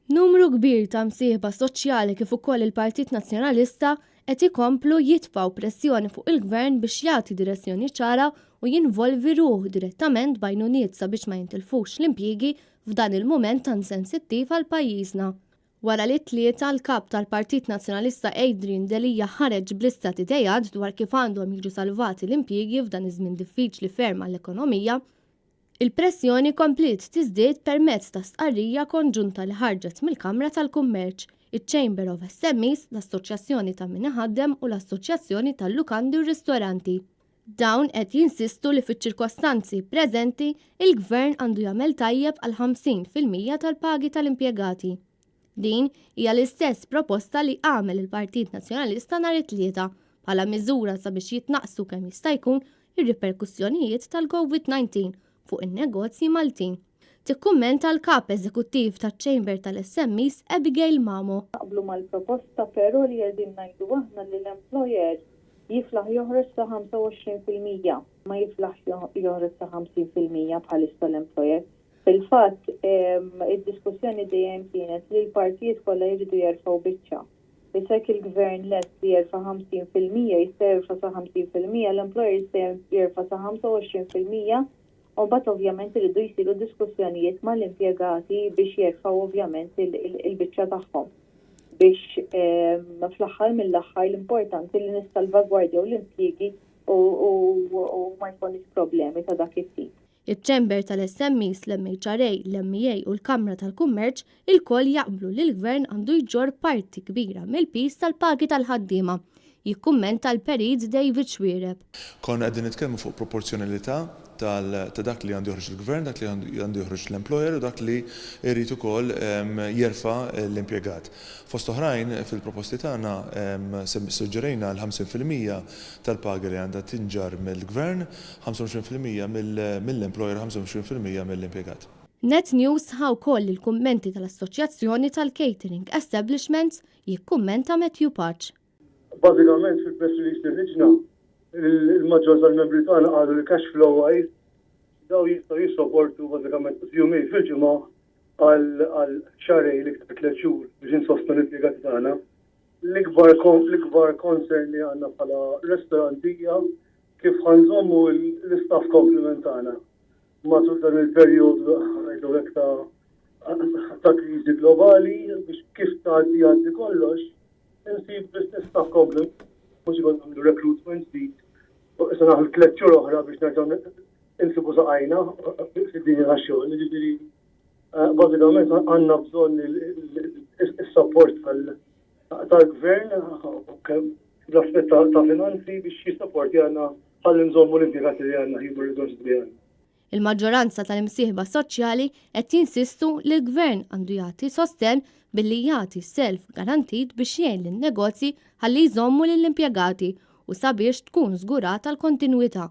Numru kbir ta' msieħba soċjali kif ukoll il-Partit Nazzjonalista qed ikomplu jitfgħu pressjoni fuq il-Gvern biex jagħti direzzjoni ċara u jinvolvi ruħu direttament b'għajnuniet sabiex ma jintilfux l-impjiegi f'dan il-mument tan sensittiv għal pajjiżna. Wara li tlieta l-kap tal-Partit Nazzjonalista Adrian Delija ħareġ b'lista idejat dwar kif għandhom jiġu salvati l-impjiegi f'dan iż-żmien diffiċli ferm għall-ekonomija, il-pressjoni komplet tiżdied permezz ta' stqarrija konġunta li ħarġet mill-Kamra tal-Kummerċ, iċ-Chamber of SMEs, l-Assoċjazzjoni ta' min iħaddem u l-Assoċjazzjoni tal-Lukandi u Ristoranti. Dawn qed jinsistu li fiċ-ċirkostanzi preżenti il-Gvern għandu jagħmel tajjeb għal 50% tal-pagi tal-impjegati. Din hija l-istess proposta li għamel il-Partit Nazzjonalista nhar it-tlieta bħala miżura sabiex jitnaqsu kemm jista' jkun ir-riperkussjonijiet tal-COVID-19 fuq in-negozji Maltin. Tikkummenta l-kap eżekuttiv taċ-Chamber tal-SMEs Abigail Mamo. Naqblu mal-proposta però li qegħdin ngħidu aħna li l-employer jiflaħ joħroġ sa 25%, ma jiflaħx joħroġ sa 50% bħalissa l-employer. Fil-fatt, id-diskussjoni dejjem kienet li l-partijiet kollha jridu jerfgħu biċċa. Isek il-Gvern lest li jerfa' 50% jista' jerfa' sa 50%, l-employer jista' jerfa' sa 25%. U bat ovvjament iridu jsiru diskussjonijiet mal-impjegati biex jerfgħu ovvjament il-biċċa tagħhom. Biex fl-aħħar mill-aħħar l-importanti li nissalvagwardjaw l-impjiegi u ma jkunx problemi ta' dak it-tip. Iċ-Chamber tal-SMEs, l-MHRA, l-MEA u l-Kamra tal-Kummerċ il-koll jaqblu li l-Gvern għandu jġor parti kbira mill-pis tal-pagi tal-ħaddiema. Jikkummenta l-Perid David Xwiereb. Konna qegħdin nitkellmu fuq proporzjonalità ta' dak li għandu joħroġ il-Gvern, dak li għandu joħroġ l-employer u dak li jrid ukoll jerfa' l-impjegat. Fost oħrajn fil-proposti tagħna suġġerejna l-50% tal-pagi li għandha tinġar mill-Gvern, 25% mill-employer, 25% mill-impjegat. Net News ħaw koll il-kummenti tal-Assoċjazzjoni tal-Catering Establishments jikkummenta Matthew Patch. Bażikament fil-press release li ħriġna, il-maġġor tal-membri tagħna qalu li cash flow wise daw jistgħu jissopportu bażikament jumej fil-ġimgħa għal xarej li ktar 3 xhur biex insostnu l-impjegati tagħna. L-ikbar concern li għandna bħala restorantija kif ħanżommu l-istaff komplement tagħna matul dan il-perjodu ngħidu hekk ta' kriżi globali biex kif tgħaddi kollox insib l-istaff komplement mhux ikun nagħmlu recruitment ġdid. Issa naħlu 3 xhur oħra biex nerġgħu insibu saqajna fid-dinja tax-xogħol. Jiġifieri bażikament għandna bżonn is-support tal-Gvern l-aspett ta' finanzi biex jissapporti għandna ħalli nżommu l-impjegati li għandna ħibu riżorsi li għandna. Il-maġġoranza tal-imsieħba soċjali qed jinsistu li l-Gvern għandu jagħti sosten billi jagħti self garantit biex jgħin lin-negozji ħalli jżommu lill-impjegati u sabiex tkun żgurata l-kontinwità